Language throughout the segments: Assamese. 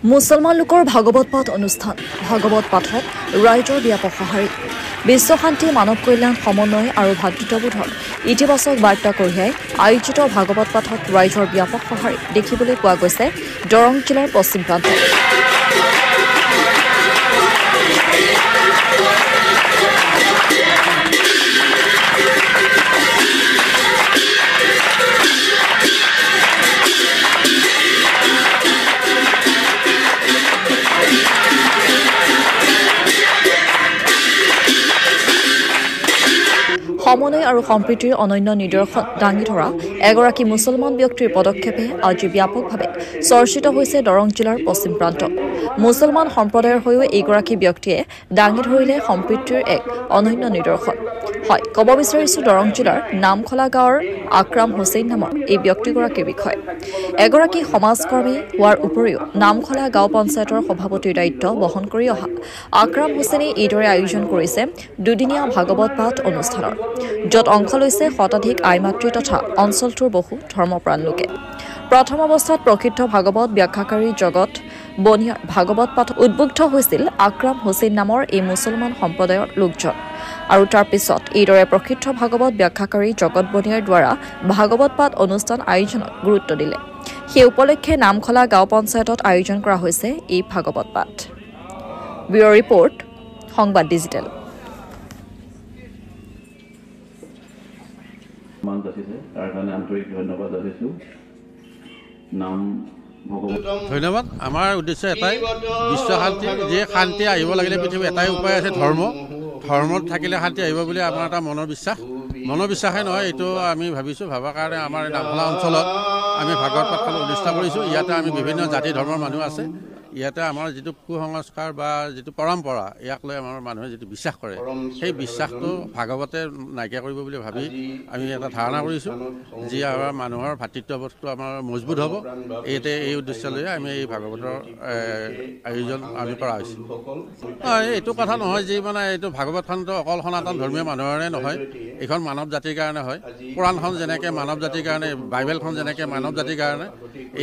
মুছলমান লোকৰ ভাগৱত পাঠ অনুষ্ঠান ভাগৱত পাঠত ৰাইজৰ ব্যাপক সঁহাৰি বিশ্ব শান্তি মানৱ কল্যাণ সমন্বয় আৰু ভাতৃত্ববোধৰ ইতিবাচক বাৰ্তা কঢ়িয়াই আয়োজিত ভাগৱত পাঠত ৰাইজৰ ব্যাপক সঁহাৰি দেখিবলৈ পোৱা গৈছে দৰং জিলাৰ পশ্চিম প্ৰান্তত সমন্বয় আৰু সম্প্ৰীতিৰ অনন্য নিদৰ্শন দাঙি ধৰা এগৰাকী মুছলমান ব্যক্তিৰ পদক্ষেপে আজি ব্যাপকভাৱে চৰ্চিত হৈছে দৰং জিলাৰ পশ্চিম প্ৰান্তত মুছলমান সম্প্ৰদায়ৰ হৈও এইগৰাকী ব্যক্তিয়ে দাঙি ধৰিলে সম্প্ৰীতিৰ এক অনন্য নিদৰ্শন হয় ক'ব বিচাৰিছো দৰং জিলাৰ নামখলা গাঁৱৰ আকৰাম হুছেইন নামৰ এই ব্যক্তিগৰাকীৰ বিষয়ে এগৰাকী সমাজকৰ্মী হোৱাৰ উপৰিও নামখলা গাঁও পঞ্চায়তৰ সভাপতিৰ দায়িত্ব বহন কৰি অহা আকৰাম হুছেইনে এইদৰে আয়োজন কৰিছে দুদিনীয়া ভাগৱত পাঠ অনুষ্ঠানৰ য'ত অংশ লৈছে শতাধিক আইমাতৃ তথা অঞ্চলটোৰ বহু ধৰ্মপ্ৰাণ লোকে প্ৰথম অৱস্থাত প্ৰসিদ্ধ ভাগৱত ব্যাখ্যাকাৰী জগত বনিয়াৰ ভাগৱত পাঠ উদ্বুদ্ধ হৈছিল আকৰাম হুছেইন নামৰ এই মুছলমান সম্প্ৰদায়ৰ লোকজন আৰু তাৰ পিছত এইদৰে প্ৰসিদ্ধ ভাগৱত ব্যাখ্যাকাৰী জগত বনিয়াৰ দ্বাৰা ভাগৱত পাঠ অনুষ্ঠান আয়োজনত গুৰুত্ব দিলে সেই উপলক্ষে নামখলা গাঁও পঞ্চায়তত আয়োজন কৰা হৈছে এই ভাগৱত পাঠ ব্যুৰ ৰিপৰ্ট সংবাদ ডিজিটেল ধন্যবাদ আমাৰ উদ্দেশ্য এটাই বিশ্ব শান্তি যে শান্তি আহিব লাগিলে পৃথিৱীত এটাই উপায় আছে ধৰ্মত থাকিলে শান্তি আহিব বুলি আমাৰ এটা মনৰ বিশ্বাসে নহয় এইটো আমি ভাবাৰ কাৰণে আমাৰ নামখলা অঞ্চলত আমি ভাগৱত পাঠখন প্ৰতিষ্ঠা কৰিছোঁ ইয়াতে আমি বিভিন্ন জাতি ধৰ্মৰ মানুহ আছে ইয়াতে আমাৰ যিটো কুসংস্কাৰ বা যিটো পৰম্পৰা ইয়াক লৈ আমাৰ মানুহে যিটো বিশ্বাস কৰে সেই বিশ্বাসটো ভাগৱতে নাইকিয়া কৰিব বুলি ভাবি আমি এটা ধাৰণা কৰিছোঁ যি আমাৰ মানুহৰ ভাতৃত্ববোধটো আমাৰ মজবুত হ'ব এই উদ্দেশ্য লৈ আমি এই ভাগৱতৰ আয়োজন আমি কৰা হৈছোঁ এইটো কথা নহয় যি মানে এইটো ভাগৱতখনটো অকল সনাতন ধৰ্মীয় মানুহৰে নহয় এইখন মানৱ জাতিৰ কাৰণে হয় পুৰাণখন যেনেকৈ মানৱ জাতিৰ কাৰণে বাইবেলখন যেনেকৈ মানৱ জাতিৰ কাৰণে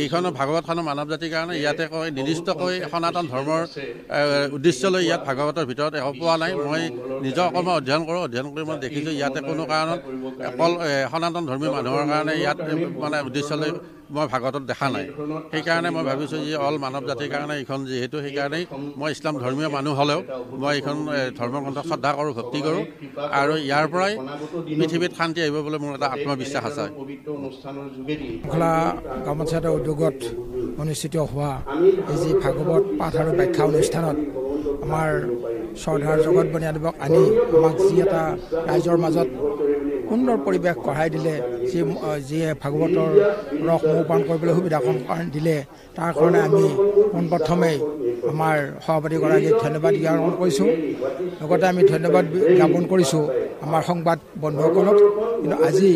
এইখনো ভাগৱতখনো মানৱ জাতিৰ কাৰণে ইয়াতে কয় নিৰ্দিষ্টকৈ সনাতন ধৰ্মৰ উদ্দেশ্য লৈ ইয়াত ভাগৱতৰ ভিতৰত একো পোৱা নাই মই নিজে অকণমান অধ্যয়ন কৰি মই দেখিছোঁ ইয়াতে কোনো কাৰণত অকল সনাতন ধৰ্মী মানুহৰ কাৰণে ইয়াত মানে উদ্দেশ্য লৈ মই ভাগৱতত দেখা নাই সেইকাৰণে মই ভাবিছোঁ যে অল মানৱ জাতিৰ কাৰণে এইখন যিহেতু সেইকাৰণেই মই ইছলাম ধৰ্মীয় মানুহ হ'লেও মই এইখন ধৰ্মগ্ৰন্থ শ্ৰদ্ধা কৰোঁ ভক্তি কৰোঁ আৰু ইয়াৰ পৰাই পৃথিৱীত শান্তি আহিব বুলি মোৰ এটা আত্মবিশ্বাস আছে নামখলা গাঁও পঞ্চায়তৰ উদ্যোগত অনুষ্ঠিত হোৱা এই যি ভাগৱত পাঠ আৰু ব্যাখ্যা অনুষ্ঠানত আমাৰ শ্ৰদ্ধাৰ জগত বনিয়াদেৱক আনি আমাক যি এটা ৰাইজৰ মাজত সুন্দৰ পৰিৱেশ গঢ়াই দিলে যিয়ে ভাগৱতৰ ৰস মৌপান কৰিবলৈ সুবিধাকণ দিলে তাৰ কাৰণে আমি পোনপ্ৰথমেই আমাৰ সভাপতিগৰাকীক ধন্যবাদ জ্ঞাপন কৰিছোঁ লগতে আমি ধন্যবাদ জ্ঞাপন কৰিছোঁ আমাৰ সংবাদ বন্ধুসকলক কিন্তু আজি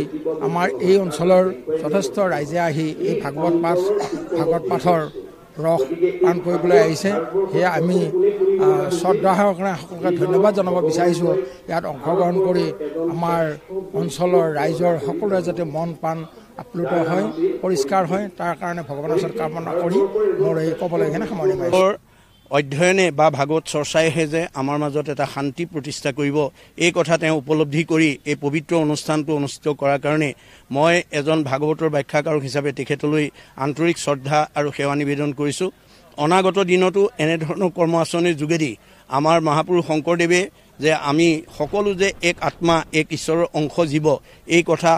আমাৰ এই অঞ্চলৰ যথেষ্ট ৰাইজে আহি এই ভাগৱত পাঠৰ ৰস পান কৰিবলৈ আহিছে সেয়া আমি শ্ৰদ্ধাৰ কাৰণে সকলোকে ধন্যবাদ জনাব বিচাৰিছোঁ ইয়াত অংশগ্ৰহণ কৰি আমাৰ অঞ্চলৰ ৰাইজৰ সকলোৰে যাতে মন প্ৰাণ আপ্লুত হয় পৰিষ্কাৰ হয় তাৰ কাৰণে ভগৱানৰ ওচৰত কামনা কৰি মোৰ এই ক'বলৈকেনে সামৰণি মাৰিছোঁ অধ্যয়নে বা ভাগৱত চৰ্চাইহে যে আমাৰ মাজত এটা শান্তি প্ৰতিষ্ঠা কৰিব এই কথা তেওঁ উপলব্ধি কৰি এই পবিত্ৰ অনুষ্ঠানটো অনুষ্ঠিত কৰাৰ কাৰণে মই এজন ভাগৱতৰ ব্যাখ্যাকাৰক হিচাপে তেখেতলৈ আন্তৰিক শ্ৰদ্ধা আৰু সেৱা নিবেদন কৰিছোঁ অনাগত দিনতো এনেধৰণৰ কৰ্ম আঁচনিৰ যোগেদি আমাৰ মহাপুৰুষ শংকৰদেৱে যে আমি সকলো যে এক আত্মা এক ঈশ্বৰৰ অংশ জীৱ এই কথা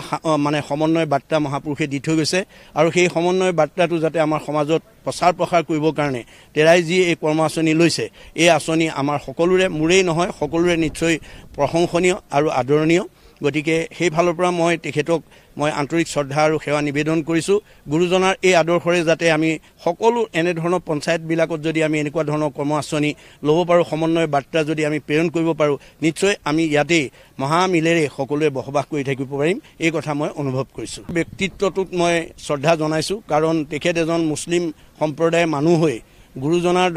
মানে সমন্বয় বাৰ্তা মহাপুৰুষে দি থৈ গৈছে আৰু সেই সমন্বয় বাৰ্তাটো যাতে আমাৰ সমাজত প্ৰচাৰ প্ৰসাৰ কৰিবৰ কাৰণে তেৰাই যি এই কৰ্ম আঁচনি লৈছে এই আঁচনি আমাৰ সকলোৰে মোৰেই নহয় সকলোৰে নিশ্চয় প্ৰশংসনীয় আৰু আদৰণীয় গতিকে সেইফালৰ পৰা মই তেখেতক মই আন্তৰিক শ্ৰদ্ধা আৰু সেৱা নিবেদন কৰিছোঁ গুৰুজনাৰ এই আদৰ্শৰে যাতে আমি সকলো এনেধৰণৰ পঞ্চায়তবিলাকত যদি আমি এনেকুৱা ধৰণৰ কৰ্ম আঁচনি ল'ব পাৰোঁ সমন্বয় বাৰ্তা যদি আমি প্ৰেৰণ কৰিব পাৰোঁ নিশ্চয় আমি ইয়াতেই মহামিলেৰে সকলোৱে বসবাস কৰি থাকিব পাৰিম এই কথা মই অনুভৱ কৰিছোঁ ব্যক্তিত্বটোত মই শ্ৰদ্ধা জনাইছোঁ কাৰণ তেখেত এজন মুছলিম সম্প্ৰদায়ৰ মানুহ হৈ গুৰুজনাৰ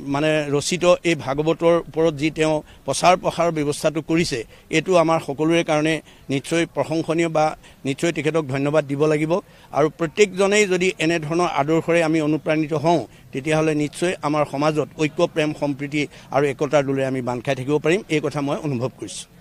মানে ৰচিত এই ভাগৱতৰ ওপৰত যি তেওঁ প্ৰচাৰ প্ৰসাৰৰ ব্যৱস্থাটো কৰিছে এইটো আমাৰ সকলোৰে কাৰণে নিশ্চয় প্ৰশংসনীয় বা নিশ্চয় তেখেতক ধন্যবাদ দিব লাগিব আৰু প্ৰত্যেকজনেই যদি এনেধৰণৰ আদৰ্শৰে আমি অনুপ্ৰাণিত হওঁ তেতিয়াহ'লে নিশ্চয় আমাৰ সমাজত ঐক্য প্ৰেম সম্প্ৰীতি আৰু একতাৰ দোলেৰে আমি বান্ধ খাই থাকিব পাৰিম এই কথা মই অনুভৱ কৰিছোঁ